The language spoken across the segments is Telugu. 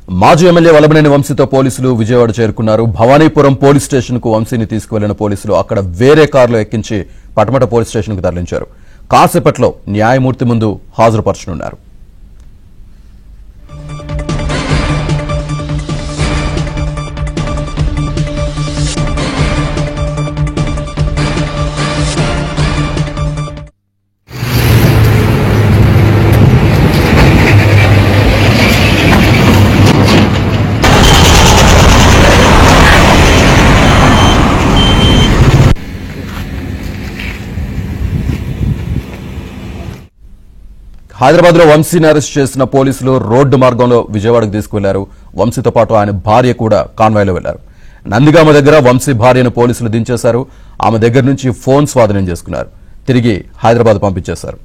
మాజీ ఎమ్మెల్యే వల్లభనేని వంశీతో పోలీసులు విజయవాడ చేరుకున్నారు. భవానీపురం పోలీస్ స్టేషన్ కు వంశీని తీసుకువెళ్లిన పోలీసులు అక్కడ వేరే కారులో ఎక్కించి పటమట పోలీస్ స్టేషన్ కు తరలించారు. కాసేపట్లో న్యాయమూర్తి ముందు హాజరుపరచనున్నారు. హైదరాబాద్ లో వంశీని అరెస్ట్ చేసిన పోలీసులు రోడ్డు మార్గంలో విజయవాడకు తీసుకువెళ్లారు. వంశీతో పాటు ఆయన భార్య కూడా కాన్వాయ్లో వెళ్లారు. నందిగామ దగ్గర వంశీ భార్యను పోలీసులు దించేశారు. ఆమె దగ్గర నుంచి ఫోన్ స్వాధీనం చేసుకున్నారు. తిరిగి హైదరాబాద్ పంపించేశారు.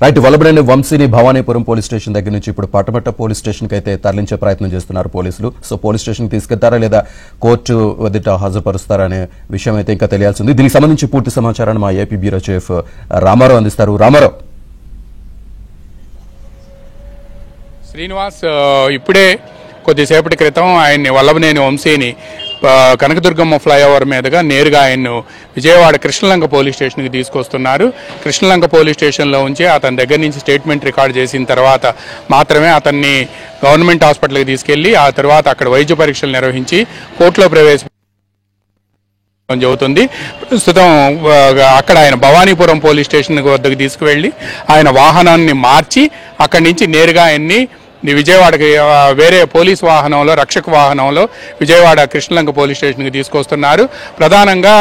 రైట్, వల్లభనేని వంశీని భవానీపురం పోలీస్ స్టేషన్ దగ్గర నుంచి ఇప్పుడు పటమట పోలీస్ స్టేషన్ కి అయితే తరలించే ప్రయత్నం చేస్తున్నారు పోలీసులు. సో పోలీస్ స్టేషన్ కి తీసుకెళ్తారా లేదా కోర్టు వద్ద హాజరుపరుస్తారా అనే విషయం అయితే ఇంకా తెలియాల్సి ఉంది. దీనికి సంబంధించి పూర్తి సమాచారాన్ని మా ఏపీ బ్యూరో చీఫ్ రామారావు అందిస్తారు. రామారావు. శ్రీనివాస్, ఇప్పుడే కొద్దిసేపటి క్రితం ఆయన్ని వల్లభనేని వంశీని కనకదుర్గమ్మ ఫ్లైఓవర్ మీదుగా నేరుగా ఆయన్ను విజయవాడ కృష్ణలంక పోలీస్ స్టేషన్కి తీసుకొస్తున్నారు. కృష్ణలంక పోలీస్ స్టేషన్లో ఉంచి అతని దగ్గర నుంచి స్టేట్మెంట్ రికార్డ్ చేసిన తర్వాత మాత్రమే అతన్ని గవర్నమెంట్ హాస్పిటల్కి తీసుకెళ్లి ఆ తర్వాత అక్కడ వైద్య పరీక్షలు నిర్వహించి కోర్టులో జరుగుతుంది. ప్రస్తుతం అక్కడ ఆయన భవానీపురం పోలీస్ స్టేషన్ వద్దకు తీసుకువెళ్లి ఆయన వాహనాన్ని మార్చి అక్కడి నుంచి నేరుగా ఆయన్ని విజయవాడకి వేరే పోలీస్ వాహనంలో రక్షక వాహనంలో విజయవాడ కృష్ణలంక పోలీస్ స్టేషన్కి తీసుకొస్తున్నారు. ప్రధానంగా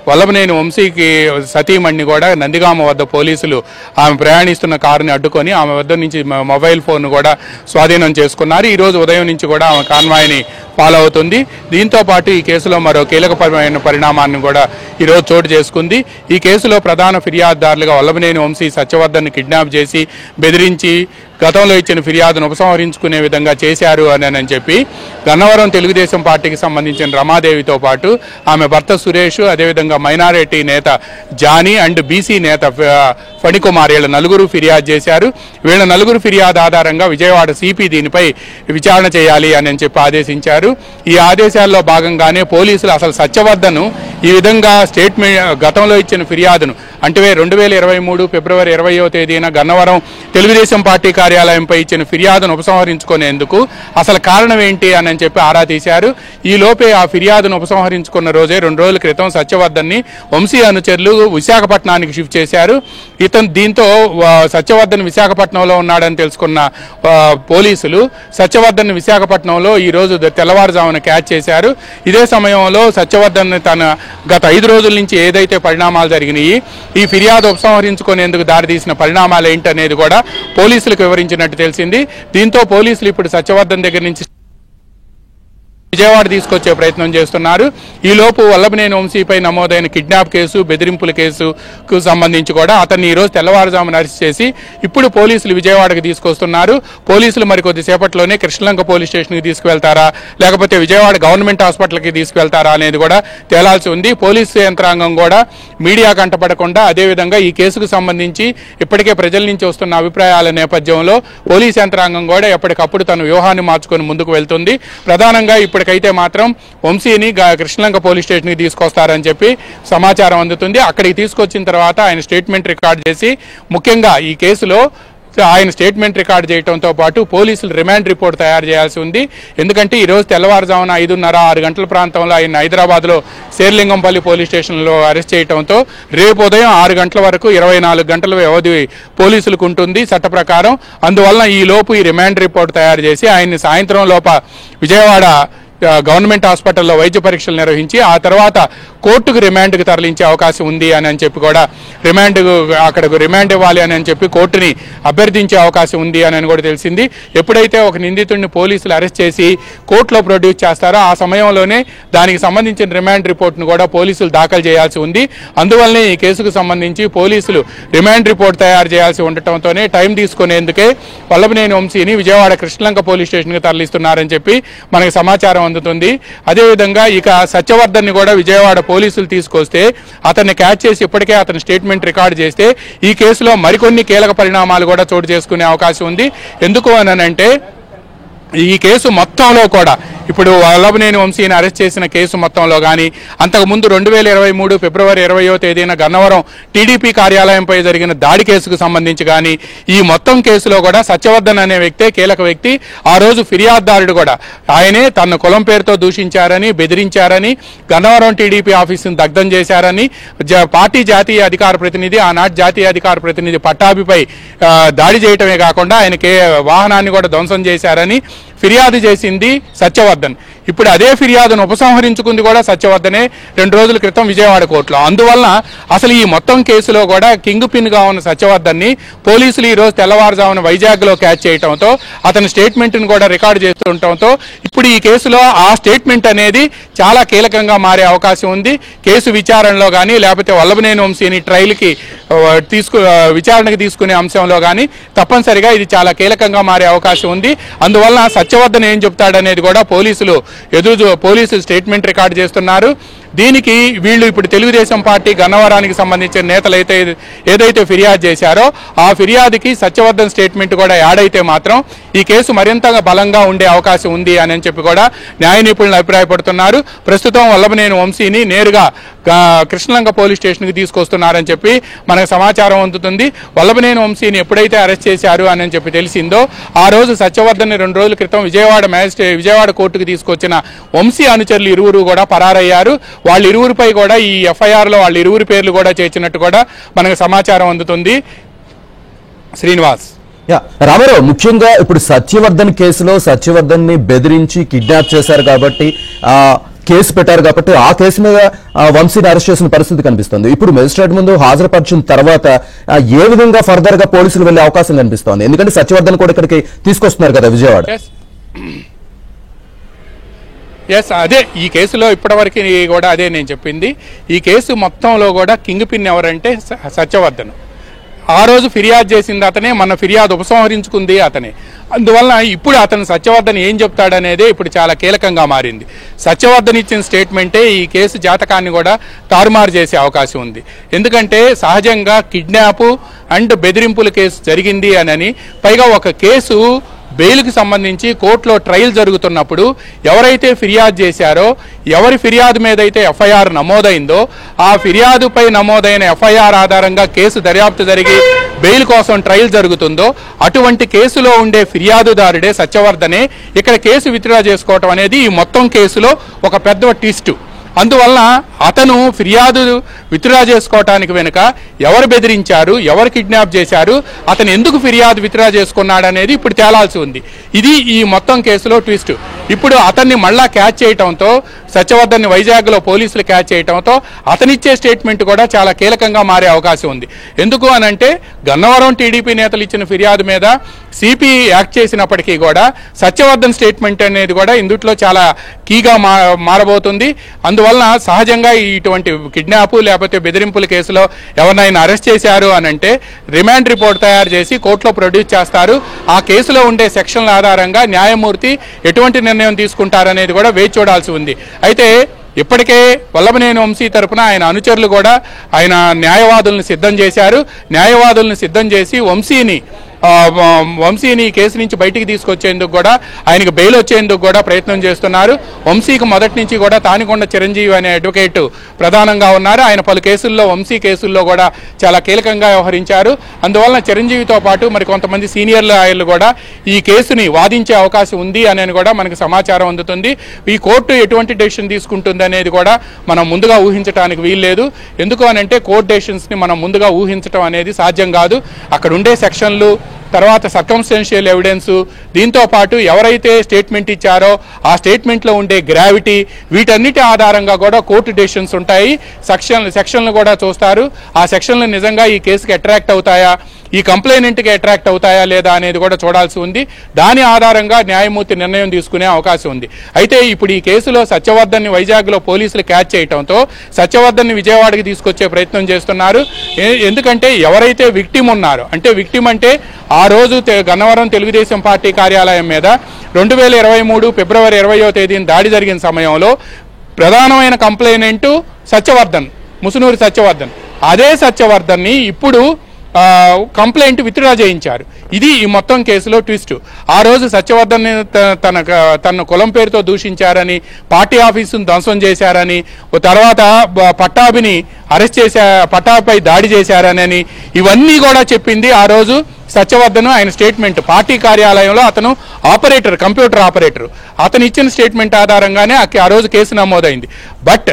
వల్లభనేని వంశీకి సతీమణిని కూడా నందిగామ వద్ద పోలీసులు ఆమె ప్రయాణిస్తున్న కారుని అడ్డుకొని ఆమె వద్ద నుంచి మొబైల్ ఫోన్ కూడా స్వాధీనం చేసుకున్నారు. ఈ రోజు ఉదయం నుంచి కూడా ఆమె కాన్వాయ్ని ఫాలో అవుతుంది. దీంతో పాటు ఈ కేసులో మరో కీలకపరమైన పరిణామాన్ని కూడా ఈరోజు చోటు చేసుకుంది. ఈ కేసులో ప్రధాన ఫిర్యాదుదారులుగా వల్లభనేని వంశీ సత్యవర్ధన్ కిడ్నాప్ చేసి బెదిరించి గతంలో ఇచ్చిన ఫిర్యాదును ఉపసంహరించుకునే విధంగా చేశారు అని చెప్పి గన్నవరం తెలుగుదేశం పార్టీకి సంబంధించిన రమాదేవితో పాటు ఆమె భర్త సురేష్, అదేవిధంగా మైనారిటీ నేత జానీ అండ్ బీసీ నేత ఫణికుమార్ వీళ్ళ నలుగురు ఫిర్యాదు చేశారు. వీళ్ళ నలుగురు ఫిర్యాదు ఆధారంగా విజయవాడ సిపి దీనిపై విచారణ చేయాలి అని చెప్పి ఆదేశించారు. ఈ ఆదేశాల్లో భాగంగానే పోలీసులు అసలు సత్యవర్ధన్ ఈ విధంగా స్టేట్మెంట్ గతంలో ఇచ్చిన ఫిర్యాదును అంటే 2023 ఫిబ్రవరి 20వ తేదీన గన్నవరం తెలుగుదేశం పార్టీ కార్యాలయంపై ఇచ్చిన ఫిర్యాదును ఉపసంహరించుకునేందుకు అసలు కారణం ఏంటి అని చెప్పి ఆరా తీశారు. ఈ లోపే ఆ ఫిర్యాదును ఉపసంహరించుకున్న రోజే 2 రోజుల క్రితం సత్యవర్ధన్ని వంశీ అనుచరులు విశాఖపట్నానికి షిఫ్ట్ చేశారు. దీంతో సత్యవర్ధన్ విశాఖపట్నంలో ఉన్నాడని తెలుసుకున్న పోలీసులు సత్యవర్ధన్ విశాఖపట్నంలో ఈ రోజు తెల్లవారుజామున క్యాచ్ చేశారు. ఇదే సమయంలో సత్యవర్ధన్ తన గత 5 రోజుల నుంచి ఏదైతే పరిణామాలు జరిగినాయి, ఈ ఫిర్యాదు ఉపసంహరించుకునేందుకు దారితీసిన పరిణామాలు ఏంటనేది కూడా పోలీసులకు వివరించినట్టు తెలిసింది. దీంతో పోలీసులు ఇప్పుడు సత్యవర్ధన్ దగ్గర నుంచి విజయవాడ తీసుకొచ్చే ప్రయత్నం చేస్తున్నారు. ఈ లోపు వల్లభనేని వంశీపై నమోదైన కిడ్నాప్ కేసు, బెదిరింపుల కేసుకు సంబంధించి కూడా అతన్ని ఈరోజు తెల్లవారుజామున అరెస్ట్ చేసి ఇప్పుడు పోలీసులు విజయవాడకి తీసుకొస్తున్నారు. పోలీసులు మరికొద్దిసేపట్లోనే కృష్ణలంక పోలీస్ స్టేషన్కి తీసుకువెళ్తారా లేకపోతే విజయవాడ గవర్నమెంట్ హాస్పిటల్కి తీసుకువెళ్తారా అనేది కూడా తేలాల్సి ఉంది. పోలీసు యంత్రాంగం కూడా మీడియా కంటపడకుండా అదేవిధంగా ఈ కేసుకు సంబంధించి ఇప్పటికే ప్రజల నుంచి వస్తున్న అభిప్రాయాల నేపథ్యంలో పోలీసు యంత్రాంగం కూడా ఎప్పటికప్పుడు తన వ్యూహాన్ని మార్చుకొని ముందుకు వెళ్తుంది. ప్రధానంగా ఇప్పటికైతే మాత్రం వంశీని కృష్ణలంక పోలీస్ స్టేషన్కి తీసుకొస్తారని చెప్పి సమాచారం అందుతుంది. అక్కడికి తీసుకొచ్చిన తర్వాత ఆయన స్టేట్మెంట్ రికార్డ్ చేసి ముఖ్యంగా ఈ కేసులో ఆయన స్టేట్మెంట్ రికార్డు చేయడంతో పాటు పోలీసులు రిమాండ్ రిపోర్ట్ తయారు చేయాల్సి ఉంది. ఎందుకంటే ఈరోజు తెల్లవారుజామున 5:30-6 గంటల ప్రాంతంలో ఆయన హైదరాబాద్లో శేర్లింగంపల్లి పోలీస్ స్టేషన్లో అరెస్ట్ చేయడంతో రేపు ఉదయం 6 గంటల వరకు 24 గంటల వ్యవధి పోలీసులకు ఉంటుంది చట్ట ప్రకారం. అందువల్ల ఈ లోపు ఈ రిమాండ్ రిపోర్ట్ తయారు చేసి ఆయన్ని సాయంత్రం లోప విజయవాడ గవర్నమెంట్ హాస్పిటల్లో వైద్య పరీక్షలు నిర్వహించి ఆ తర్వాత కోర్టుకు రిమాండ్కి తరలించే అవకాశం ఉంది అని చెప్పి కూడా అక్కడకు రిమాండ్ ఇవ్వాలి అని చెప్పి కోర్టుని అభ్యర్థించే అవకాశం ఉంది అని కూడా తెలిసింది. ఎప్పుడైతే ఒక నిందితుడిని పోలీసులు అరెస్ట్ చేసి కోర్టులో ప్రొడ్యూస్ చేస్తారో ఆ సమయంలోనే దానికి సంబంధించిన రిమాండ్ రిపోర్ట్ను కూడా పోలీసులు దాఖలు చేయాల్సి ఉంది. అందువల్లనే ఈ కేసుకు సంబంధించి పోలీసులు రిమాండ్ రిపోర్ట్ తయారు చేయాల్సి ఉండటంతోనే టైం తీసుకునేందుకే వల్లభనేని వంశీని విజయవాడ కృష్ణలంక పోలీస్ స్టేషన్కి తరలిస్తున్నారని చెప్పి మనకి సమాచారం అందుతుంది. అదేవిధంగా ఇక సత్యవర్ధన్ని కూడా విజయవాడ పోలీసులు తీసుకొస్తే అతన్ని క్యాచ్ చేసి ఇప్పటికే అతని స్టేట్మెంట్ రికార్డు చేస్తే ఈ కేసులో మరికొన్ని కీలక పరిణామాలు కూడా చోటు చేసుకునే అవకాశం ఉంది. ఎందుకు అనంటే ఈ కేసు మొత్తంలో కూడా ఇప్పుడు వల్లభనేని వంశీని అరెస్ట్ చేసిన కేసు మొత్తంలో కానీ అంతకుముందు 2023 ఫిబ్రవరి 20వ తేదీన గన్నవరం టీడీపీ కార్యాలయంపై జరిగిన దాడి కేసుకు సంబంధించి కానీ ఈ మొత్తం కేసులో కూడా సత్యవర్ధన్ అనే వ్యక్తే కీలక వ్యక్తి. ఆ రోజు ఫిర్యాదుదారుడు కూడా ఆయనే తన కులం పేరుతో దూషించారని, బెదిరించారని, గన్నవరం టీడీపీ ఆఫీసును దగ్ధం చేశారని పార్టీ జాతీయ అధికార ప్రతినిధి ఆనాటి జాతీయ అధికార ప్రతినిధి పట్టాభిపై దాడి చేయటమే కాకుండా ఆయన వాహనాన్ని కూడా ధ్వంసం చేశారని ఫిర్యాదు చేసింది సత్యవర్ధన్. ఇప్పుడు అదే ఫిర్యాదును ఉపసంహరించుకుంది కూడా సత్యవర్ధనే 2 రోజుల క్రితం విజయవాడ కోర్టులో. అందువల్ల అసలు ఈ మొత్తం కేసులో కూడా కింగ్ పిన్ గా ఉన్న సత్యవర్ధన్ని పోలీసులు ఈ రోజు తెల్లవారుజామున వైజాగ్ లో క్యాచ్ చేయడంతో అతని స్టేట్మెంట్ ను కూడా రికార్డు చేస్తుండటంతో ఇప్పుడు ఈ కేసులో ఆ స్టేట్మెంట్ అనేది చాలా కీలకంగా మారే అవకాశం ఉంది. కేసు విచారణలో కానీ లేకపోతే వల్లభనేని వంశీని ట్రయల్ కి విచారణకు తీసుకునే అంశంలో కానీ తప్పనిసరిగా ఇది చాలా కీలకంగా మారే అవకాశం ఉంది. అందువల్ల సత్యవర్ధన్ ఏం చెప్తాడనేది కూడా పోలీసులు స్టేట్మెంట్ రికార్డు చేస్తున్నారు. దీనికి వీళ్ళు ఇప్పుడు తెలుగుదేశం పార్టీ గన్నవరానికి సంబంధించిన నేతలు ఏదైతే ఫిర్యాదు చేశారో ఆ ఫిర్యాదుకి సత్యవర్ధన్ స్టేట్మెంట్ కూడా యాడ్ అయితే మాత్రం ఈ కేసు మరింతగా బలంగా ఉండే అవకాశం ఉంది అని చెప్పి కూడా న్యాయ నిపుణులు అభిప్రాయపడుతున్నారు. ప్రస్తుతం వల్లభనేని వంశీని నేరుగా కృష్ణలంక పోలీస్ స్టేషన్కి తీసుకొస్తున్నారని చెప్పి మనకు సమాచారం అందుతుంది. వల్లభనేని వంశీని ఎప్పుడైతే అరెస్ట్ చేశారు అని చెప్పి తెలిసిందో ఆ రోజు సత్యవర్ధన్ 2 రోజుల క్రితం విజయవాడ కోర్టుకు తీసుకొచ్చిన వంశీ అనుచరులు ఇరువురు కూడా పరారయ్యారు. వాళ్ళ ఇరువురిపై కూడా ఈ ఎఫ్ఐఆర్ లో వాళ్ళ ఇరువురి పేర్లు కూడా చేర్చినట్టు కూడా మనకు సమాచారం అందుతుంది. శ్రీనివాస్. రామారావు, ముఖ్యంగా ఇప్పుడు సత్యవర్ధన్ కేసులో సత్యవర్ధన్ ని బెదిరించి కిడ్నాప్ చేశారు కాబట్టి కేసు పెట్టారు కాబట్టి ఆ కేసు మీద వంశీని అరెస్ట్ చేసిన పరిస్థితి కనిపిస్తుంది. ఇప్పుడు మెజిస్ట్రేట్ ముందు హాజరుపరిచిన తర్వాత ఏ విధంగా ఫర్దర్ గా పోలీసులు వెళ్లే అవకాశం కనిపిస్తోంది? ఎందుకంటే సత్యవర్ధన్ కూడా ఇక్కడికి తీసుకొస్తున్నారు కదా విజయవాడ. అదే ఈ కేసులో ఇప్పటివరకు కూడా అదే నేను చెప్పింది. ఈ కేసు మొత్తంలో కూడా కింగ్ పిన్ ఎవరంటే సత్యవర్ధన్. ఆ రోజు ఫిర్యాదు చేసింది అతనే, మన ఫిర్యాదు ఉపసంహరించుకుంది అతనే. అందువల్ల ఇప్పుడు అతను సత్యవర్ధన్ ఏం చెప్తాడనేదే ఇప్పుడు చాలా కీలకంగా మారింది. సత్యవర్ధన్ ఇచ్చిన స్టేట్మెంటే ఈ కేసు జాతకాన్ని కూడా తారుమారు చేసే అవకాశం ఉంది. ఎందుకంటే సహజంగా కిడ్నాప్ అండ్ బెదిరింపుల కేసు జరిగింది అని పైగా ఒక కేసు బెయిల్కి సంబంధించి కోర్టులో ట్రయల్ జరుగుతున్నప్పుడు ఎవరైతే ఫిర్యాదు చేశారో, ఎవరి ఫిర్యాదు మీద అయితే ఎఫ్ఐఆర్ నమోదైందో ఆ ఫిర్యాదుపై నమోదైన ఎఫ్ఐఆర్ ఆధారంగా కేసు దర్యాప్తు జరిగి బెయిల్ కోసం ట్రయల్ జరుగుతుందో అటువంటి కేసులో ఉండే ఫిర్యాదుదారుడే సత్యవర్ధనే ఇక్కడ కేసు విత్డ్రా చేసుకోవటం అనేది ఈ మొత్తం కేసులో ఒక పెద్ద ట్విస్ట్. అందువల్ల అతను ఫిర్యాదు విత్డ్రా చేసుకోవటానికి వెనుక ఎవరు బెదిరించారు, ఎవరు కిడ్నాప్ చేశారు, అతను ఎందుకు ఫిర్యాదు విత్డ్రా చేసుకున్నాడు అనేది ఇప్పుడు తేలాల్సి ఉంది. ఇది ఈ మొత్తం కేసులో ట్విస్ట్. ఇప్పుడు అతన్ని మళ్ళా క్యాచ్ చేయటంతో, సత్యవర్ధన్ని వైజాగ్లో పోలీసులు క్యాచ్ చేయటంతో అతనిచ్చే స్టేట్మెంట్ కూడా చాలా కీలకంగా మారే అవకాశం ఉంది. ఎందుకు అనంటే గన్నవరం టీడీపీ నేతలు ఇచ్చిన ఫిర్యాదు మీద సిపి యాక్ట్ చేసినప్పటికీ కూడా సత్యవర్ధన్ స్టేట్మెంట్ అనేది కూడా ఇందుట్లో చాలా కీగా మారబోతుంది. అందువల్ల సహజంగా ఇటువంటి కిడ్నాప్ లేకపోతే బెదిరింపుల కేసులో ఎవరినైనా అరెస్ట్ చేశారు అనంటే రిమాండ్ రిపోర్ట్ తయారు చేసి కోర్టులో ప్రొడ్యూస్ చేస్తారు. ఆ కేసులో ఉండే సెక్షన్ల ఆధారంగా న్యాయమూర్తి ఎటువంటి నిర్ణయం తీసుకుంటారనేది కూడా వేచి చూడాల్సి ఉంది. అయితే ఇప్పటికే వల్లభనేని వంశీ తరపున ఆయన అనుచరులు కూడా ఆయన న్యాయవాదులను సిద్ధం చేశారు. న్యాయవాదులను సిద్ధం చేసి వంశీని కేసు నుంచి బయటికి తీసుకొచ్చేందుకు కూడా, ఆయనకు బెయిల్ వచ్చేందుకు కూడా ప్రయత్నం చేస్తున్నారు. వంశీకి మొదటి నుంచి కూడా తానికొండ చిరంజీవి అనే అడ్వకేట్ ప్రధానంగా ఉన్నారు. ఆయన పలు కేసుల్లో, వంశీ కేసుల్లో కూడా చాలా కీలకంగా వ్యవహరించారు. అందువలన చిరంజీవితో పాటు మరి కొంతమంది సీనియర్ లాయర్లు కూడా ఈ కేసుని వాదించే అవకాశం ఉంది అని కూడా మనకు సమాచారం అందుతుంది. ఈ కోర్టు ఎటువంటి డెసిషన్ తీసుకుంటుంది అనేది కూడా మనం ముందుగా ఊహించడానికి వీల్లేదు. ఎందుకు అనంటే కోర్టు డెసిషన్స్ ని మనం ముందుగా ఊహించడం అనేది సాధ్యం కాదు. అక్కడ ఉండే సెక్షన్లు, తర్వాత సర్కమ్స్టెన్షియల్ ఎవిడెన్స్, దీంతో పాటు ఎవరైతే స్టేట్మెంట్ ఇచ్చారో ఆ స్టేట్మెంట్లో ఉండే గ్రావిటీ, వీటన్నిటి ఆధారంగా కూడా కోర్టు డెసిషన్స్ ఉంటాయి. సెక్షన్లు కూడా చూస్తారు. ఆ సెక్షన్లు నిజంగా ఈ కేసుకి అట్రాక్ట్ అవుతాయా, ఈ కంప్లైనెంట్కి అట్రాక్ట్ అవుతాయా లేదా అనేది కూడా చూడాల్సి ఉంది. దాని ఆధారంగా న్యాయమూర్తి నిర్ణయం తీసుకునే అవకాశం ఉంది. అయితే ఇప్పుడు ఈ కేసులో సత్యవర్ధన్ని వైజాగ్లో పోలీసులు క్యాచ్ చేయడంతో సత్యవర్ధన్ని విజయవాడకి తీసుకొచ్చే ప్రయత్నం చేస్తున్నారు. ఎందుకంటే ఎవరైతే విక్టిమ్ ఉన్నారో, అంటే విక్టిమ్ అంటే ఆ రోజు గన్నవరం తెలుగుదేశం పార్టీ కార్యాలయం మీద 2023 ఫిబ్రవరి 20వ తేదీన దాడి జరిగిన సమయంలో ప్రధానమైన కంప్లైనెంట్ సత్యవర్ధన్, ముసునూరి సత్యవర్ధన్. అదే సత్యవర్ధన్ని ఇప్పుడు కంప్లైంట్ విత్డ్రా చేయించారు. ఇది ఈ మొత్తం కేసులో ట్విస్ట్. ఆ రోజు సత్యవర్ధన్ తన కులం పేరుతో దూషించారని, పార్టీ ఆఫీసును ధ్వంసం చేశారని, తర్వాత పట్టాభిని అరెస్ట్ పట్టాభిపై దాడి చేశారని, ఇవన్నీ కూడా చెప్పింది ఆ రోజు సత్యవర్ధన్. ఆయన స్టేట్మెంట్, పార్టీ కార్యాలయంలో అతను ఆపరేటర్, కంప్యూటర్ ఆపరేటర్, అతను ఇచ్చిన స్టేట్మెంట్ ఆధారంగానే ఆ రోజు కేసు నమోదైంది. బట్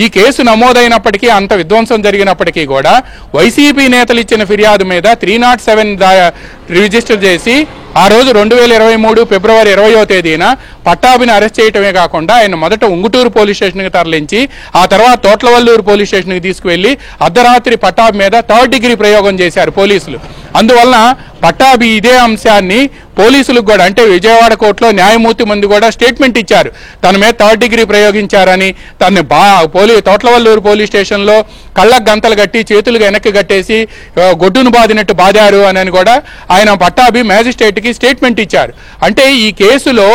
ఈ కేసు నమోదైనప్పటికీ, అంత విధ్వంసం జరిగినప్పటికీ కూడా వైసీపీ నేతలు ఇచ్చిన ఫిర్యాదు మీద 307 రిజిస్టర్ చేసి ఆ రోజు 2023 ఫిబ్రవరి 20వ తేదీన పట్టాభిని అరెస్ట్ చేయటమే కాకుండా ఆయన మొదట ఉంగుటూరు పోలీస్ స్టేషన్కి తరలించి ఆ తర్వాత తోట్లవల్లూరు పోలీస్ స్టేషన్కి తీసుకువెళ్లి అర్ధరాత్రి పట్టాభి మీద 3rd డిగ్రీ ప్రయోగం చేశారు పోలీసులు. అందువలన పట్టాభి ఇదే అంశాన్ని పోలీసులకు కూడా, అంటే విజయవాడ కోర్టులో న్యాయమూర్తి ముందు కూడా స్టేట్మెంట్ ఇచ్చారు. తన మీద 3rd డిగ్రీ ప్రయోగించారని, తనని తోట్లవల్లూరు పోలీస్ స్టేషన్లో కళ్ళకు గంతలు కట్టి చేతులు వెనక్కి కట్టేసి గొడ్డును బాదినట్టు బాదారు అని కూడా ఆయన పట్టాభి మ్యాజిస్ట్రేట్కి స్టేట్మెంట్ ఇచ్చారు. అంటే ఈ కేసులో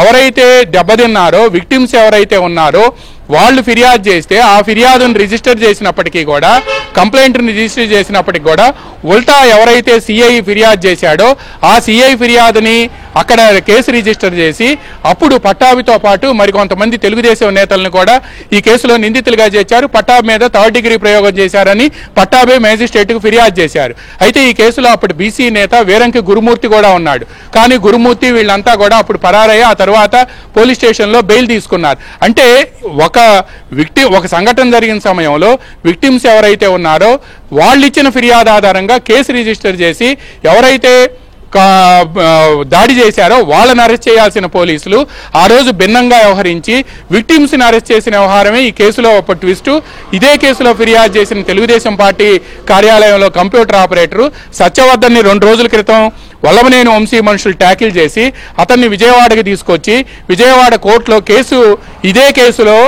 ఎవరైతే దెబ్బతిన్నారో, విక్టిమ్స్ ఎవరైతే ఉన్నారో వాళ్ళు ఫిర్యాదు చేస్తే ఆ ఫిర్యాదును రిజిస్టర్ చేసినప్పటికీ కూడా, కంప్లైంట్ని రిజిస్టర్ చేసినప్పటికీ కూడా ఉల్టా ఎవరైతే సిఐ ఫిర్యాదు చేశాడో ఆ సిఐ ఫిర్యాదుని అక్కడ కేసు రిజిస్టర్ చేసి అప్పుడు పట్టాభితో పాటు మరికొంతమంది తెలుగుదేశం నేతలను కూడా ఈ కేసులో నిందితులుగా చేర్చారు. పట్టాభి మీద 3rd డిగ్రీ ప్రయోగం చేశారని పట్టాభి మేజిస్ట్రేట్కు ఫిర్యాదు చేశారు. అయితే ఈ కేసులో అప్పుడు బీసీ నేత వీరంకి గురుమూర్తి కూడా ఉన్నాడు. కానీ గురుమూర్తి వీళ్ళంతా కూడా అప్పుడు పరారయ్యి ఆ తర్వాత పోలీస్ స్టేషన్లో బెయిల్ తీసుకున్నారు. అంటే ఒక సంఘటన జరిగిన సమయంలో విక్టిమ్స్ ఎవరైతే ఉన్నారో వాళ్ళు ఇచ్చిన ఫిర్యాదు ఆధారంగా కేసు రిజిస్టర్ చేసి ఎవరైతే దాడి చేశారో వాళ్ళని అరెస్ట్ చేయాల్సిన పోలీసులు ఆ రోజు భిన్నంగా వ్యవహరించి విక్టిమ్స్ని అరెస్ట్ చేసిన వ్యవహారమే ఈ కేసులో ఒక ట్విస్ట్. ఇదే కేసులో ఫిర్యాదు చేసిన తెలుగుదేశం పార్టీ కార్యాలయంలో కంప్యూటర్ ఆపరేటరు సత్యవర్ధన్ని 2 రోజుల క్రితం వల్లభనేని వంశీ మనుషులు ట్యాకిల్ చేసి అతన్ని విజయవాడకి తీసుకొచ్చి విజయవాడ కోర్టులో ఇదే కేసులో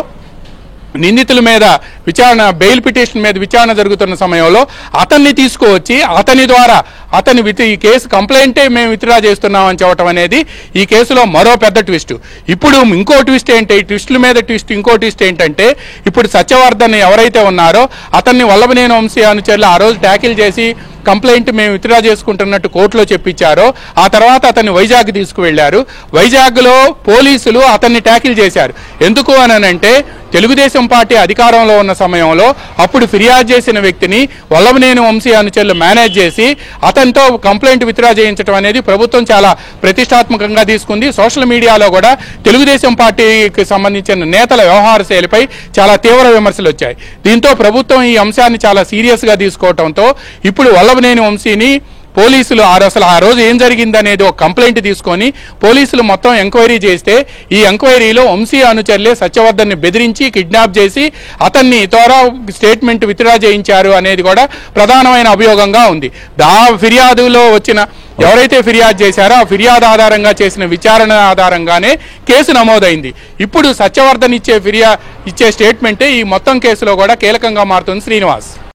నిందితుల మీద విచారణ, బెయిల్ పిటిషన్ మీద విచారణ జరుగుతున్న సమయంలో అతన్ని తీసుకువచ్చి అతని ద్వారా ఈ కేసు కంప్లైంటే మేము విత్డ్రా చేస్తున్నామని చెప్పడం అనేది ఈ కేసులో మరో పెద్ద ట్విస్ట్. ఇప్పుడు ఇంకో ట్విస్ట్ ఏంటి, ట్విస్టుల మీద ట్విస్ట్, ఇంకో ట్విస్ట్ ఏంటంటే ఇప్పుడు సత్యవర్ధన్ ఎవరైతే ఉన్నారో అతన్ని వల్లభనేని వంశీ అనుచరులు ఆ రోజు ట్యాకిల్ చేసి కంప్లైంట్ మేము విత్డ్రా చేసుకుంటున్నట్టు కోర్టులో చెప్పించారో ఆ తర్వాత అతన్ని వైజాగ్ తీసుకువెళ్లారు. వైజాగ్లో పోలీసులు అతన్ని ట్యాకిల్ చేశారు. ఎందుకు అనంటే తెలుగుదేశం పార్టీ అధికారంలో ఉన్న సమయంలో అప్పుడు ఫిర్యాదు చేసిన వ్యక్తిని వల్లభనేని వంశీ అనుచరులు మేనేజ్ చేసి అతనితో కంప్లైంట్ విత్డ్రా చేయించడం అనేది ప్రభుత్వం చాలా ప్రతిష్టాత్మకంగా తీసుకుంది. సోషల్ మీడియాలో కూడా తెలుగుదేశం పార్టీకి సంబంధించిన నేతల వ్యవహార శైలిపై చాలా తీవ్ర విమర్శలు వచ్చాయి. దీంతో ప్రభుత్వం ఈ అంశాన్ని చాలా సీరియస్గా తీసుకోవడంతో ఇప్పుడు వల్లభనేని వంశీని పోలీసులు అసలు ఆ రోజు ఏం జరిగిందనేది ఒక కంప్లైంట్ తీసుకొని పోలీసులు మొత్తం ఎంక్వైరీ చేస్తే ఈ ఎంక్వైరీలో వంశీ అనుచరులే సత్యవర్ధన్ని బెదిరించి కిడ్నాప్ చేసి అతన్ని ద్వారా స్టేట్మెంట్ విత్డ్రా చేయించారు అనేది కూడా ప్రధానమైన అభియోగంగా ఉంది. ఫిర్యాదులో వచ్చిన ఎవరైతే ఫిర్యాదు చేశారో ఆ ఫిర్యాదు ఆధారంగా చేసిన విచారణ ఆధారంగానే కేసు నమోదైంది. ఇప్పుడు సత్యవర్ధన్ ఇచ్చే స్టేట్మెంటే ఈ మొత్తం కేసులో కూడా కీలకంగా మారుతుంది. శ్రీనివాస్.